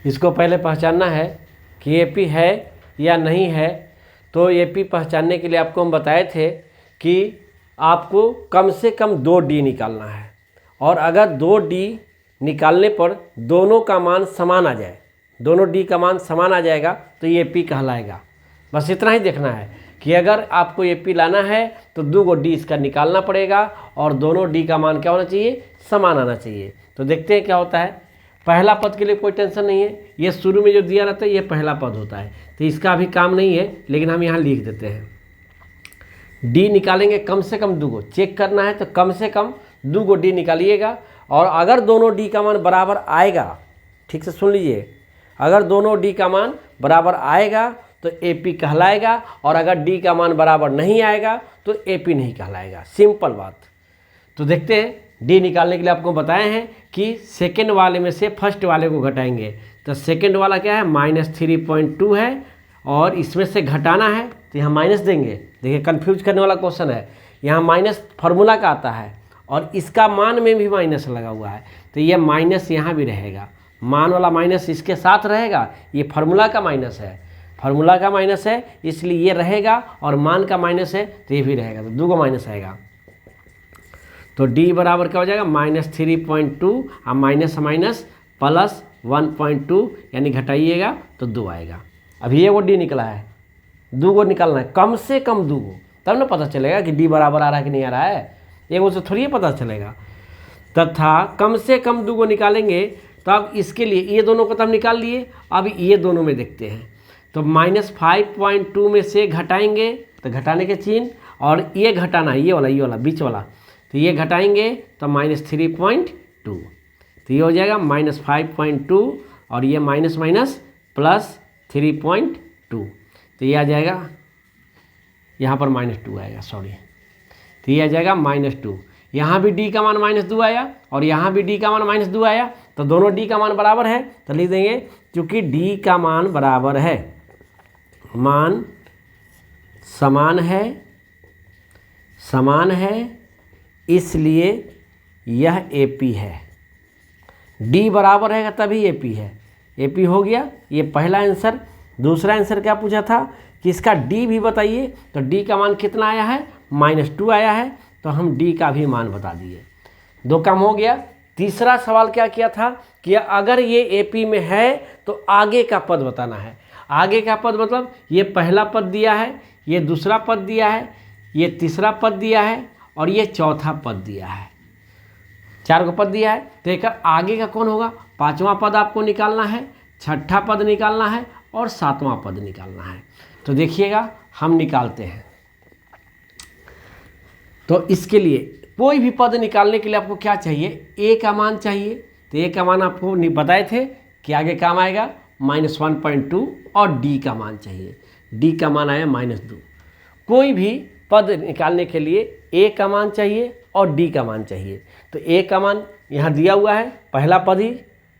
इसको पहले पहचानना है कि AP है या नहीं है। तो AP पहचानने के लिए आपको हम बताए थे कि आपको कम से कम 2D निकालना है, और अगर 2D निकालने पर दोनों का मान समान आ जाए, दोनों D का मान समान आ जाएगा तो ये AP कहलाएगा। बस इतना ही देखना है कि अगर आपको AP लाना है तो 2 D इसका निकालना पड़ेगा और दोनों D का मान क्या होना चाहिए, समान आना चाहिए। तो देखते हैं क्या होता है। पहला पद के लिए कोई टेंशन नहीं है, ये शुरू में जो दिया रहता है ये पहला पद होता है, तो इसका अभी काम नहीं है, लेकिन हम यहाँ लिख देते हैं। D निकालेंगे कम से कम 2, चेक करना है तो कम से कम 2 D निकालिएगा। और अगर दोनों D का मान बराबर आएगा, ठीक से सुन लीजिए, अगर दोनों D का मान बराबर आएगा तो AP कहलाएगा, और अगर D का मान बराबर नहीं आएगा तो AP नहीं कहलाएगा। सिंपल बात। तो देखते हैं, D निकालने के लिए आपको बताए हैं कि सेकेंड वाले में से फर्स्ट वाले को घटाएंगे। तो सेकेंड वाला क्या है, -3.2 है, और इसमें से घटाना है तो यहाँ माइनस देंगे। देखिए कंफ्यूज करने वाला क्वेश्चन है, यहाँ माइनस फार्मूला का आता है और इसका मान में भी माइनस लगा हुआ है, तो ये माइनस यहाँ भी रहेगा, मान वाला माइनस इसके साथ रहेगा। ये फार्मूला का माइनस है, फार्मूला का माइनस है, इसलिए ये रहेगा, और मान का माइनस है तो ये भी रहेगा, तो 2 माइनस आएगा। तो D बराबर क्या हो जाएगा, -3.2 और माइनस माइनस प्लस 1.2, यानी घटाइएगा तो 2 आएगा। अभी ये वो D निकला है, 2 निकालना है, कम से कम 2, तब ना पता चलेगा कि D बराबर आ रहा है कि नहीं आ रहा है, एक से थोड़ी पता चलेगा। तथा कम से कम 2 निकालेंगे, तो अब इसके लिए ये दोनों को तो हम निकाल लिए, अब ये दोनों में देखते हैं। तो -5.2 में से घटाएंगे तो घटाने के चिन्ह, और ये घटाना है, ये वाला बीच वाला, तो ये घटाएंगे तो -3.2, तो ये हो जाएगा -5.2, और ये माइनस माइनस प्लस 3.2, तो ये आ जाएगा, यहाँ पर -2 आएगा, सॉरी, तो ये आ जाएगा -2। यहाँ भी D का मान -2 आया और यहाँ भी D का मान -2 आया, तो दोनों D का मान बराबर है, तो लिख देंगे क्योंकि D का मान बराबर है, मान समान है, इसलिए यह AP है। D बराबर रहेगा तभी AP है। AP हो गया, ये पहला आंसर। दूसरा आंसर क्या पूछा था कि इसका D भी बताइए, तो D का मान कितना आया है, -2 आया है, तो हम D का भी मान बता दिए। 2 काम हो गया। तीसरा सवाल क्या किया था कि अगर ये AP में है तो आगे का पद बताना है। आगे का पद मतलब ये पहला पद दिया है, ये दूसरा पद दिया है, ये तीसरा पद दिया है, और ये चौथा पद दिया है। 4 पद दिया है, तो एक आगे का कौन होगा, 5वां पद आपको निकालना है, 6ठा पद निकालना है, और 7वां पद निकालना है। तो देखिएगा हम निकालते हैं। तो इसके लिए कोई भी पद निकालने के लिए आपको क्या चाहिए, A का मान चाहिए। तो A का मान आपको बताए थे कि आगे काम आएगा -1.2, और D का मान चाहिए, D का मान आया -2। कोई भी पद निकालने के लिए A का मान चाहिए और D का मान चाहिए। तो A का मान यहाँ दिया हुआ है, पहला पद ही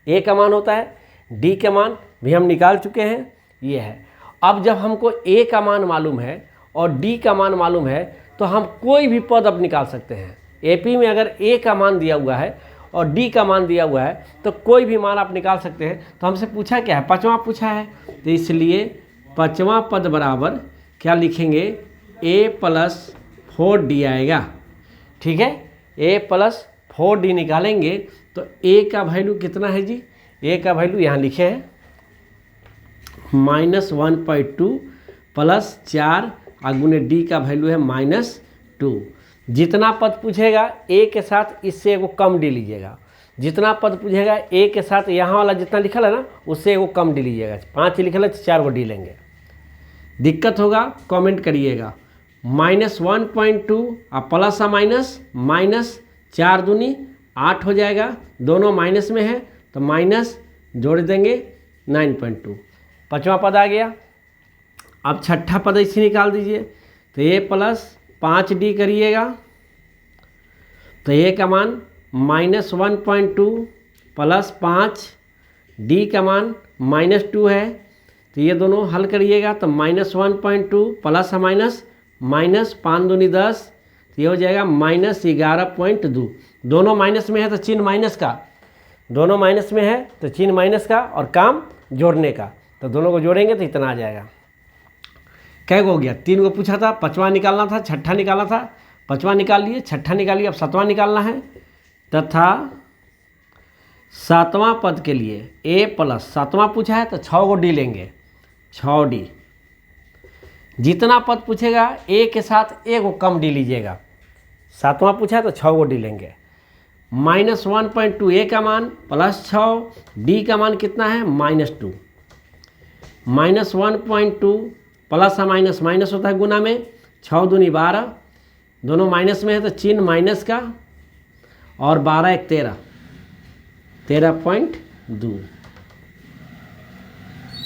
A का मान होता है, D का मान भी हम निकाल चुके हैं, ये है। अब जब हमको A का मान मालूम है और D का मान मालूम है, तो हम कोई भी पद अब निकाल सकते हैं। AP में अगर A का मान दिया हुआ है और D का मान दिया हुआ है, तो कोई भी मान आप निकाल सकते हैं। तो हमसे पूछा क्या है, 5वां पूछा है, तो इसलिए 5वां पद बराबर क्या लिखेंगे, A + 4D आएगा। ठीक है, A + 4D निकालेंगे तो A का वैल्यू कितना है जी, A का वैल्यू यहाँ लिखे हैं -1.2 प्लस 4 गुने D का वैल्यू है -2। जितना पद पूछेगा A के साथ इससे एगो कम D लीजिएगा, जितना पद पूछेगा A के साथ यहाँ वाला जितना लिखल है ना, उससे एगो कम D लीजिएगा। 5 लिखल है तो 4 D लेंगे। दिक्कत होगा कमेंट करिएगा। -1.2 और प्लस या माइनस 4 दूनी 8 हो जाएगा, दोनों माइनस में है तो माइनस जोड़ देंगे 9.2। 5वां पद आ गया। अब 6ठा पद इसे निकाल दीजिए, तो A + 5D करिएगा, तो A का मान -1.2 प्लस 5, D का मान -2 है, तो ये दोनों हल करिएगा तो -1.2 प्लस माइनस 5 दूनी 10, तो ये हो जाएगा -11.2। दोनों माइनस में है तो चिन्ह माइनस का, दोनों माइनस में है तो चिन्ह माइनस का, और काम जोड़ने का, तो दोनों को जोड़ेंगे तो इतना आ जाएगा। कै गो हो गया, 3 गो पूछा था, 5वां निकालना था, छठा निकालना था, 5वां निकाल लिए, छठा निकालिए, अब 7वां निकालना है। तथा 7वां पद के लिए a प्लस 7वां पूछा है तो 6 गो डी लेंगे, 6D। जितना पद पूछेगा a के साथ 1 गो कम डी लीजिएगा। 7वां पूछा है तो 6 गो डी लेंगे। -1.2 a का मान प्लस 6, d का मान कितना है -2। -1.2 प्लस या माइनस माइनस होता है गुना में, 6 दूनी 12, दोनों माइनस में है तो चिन्ह माइनस का, और 12 एक 13, 13.2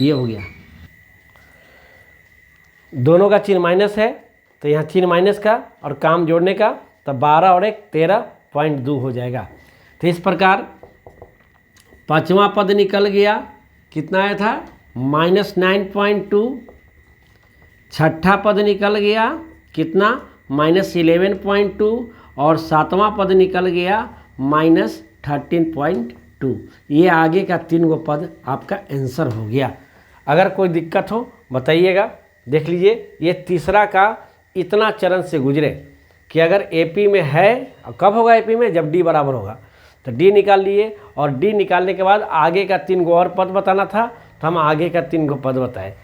ये हो गया। दोनों का चिन्ह माइनस है तो यहाँ चिन्ह माइनस का और काम जोड़ने का, तो 12 और 1 13.2 हो जाएगा। तो इस प्रकार 5वां पद निकल गया, कितना आया था -9.2। छठा पद निकल गया कितना -11.2, और 7वां पद निकल गया -13.2। ये आगे का 3 गो पद आपका आंसर हो गया। अगर कोई दिक्कत हो बताइएगा। देख लीजिए, ये तीसरा का इतना चरण से गुजरे कि अगर एपी में है, कब होगा एपी में, जब डी बराबर होगा, तो डी निकाल लिए, और डी निकालने के बाद आगे का 3 गो और पद बताना था, तो हम आगे का 3 गो पद बताए।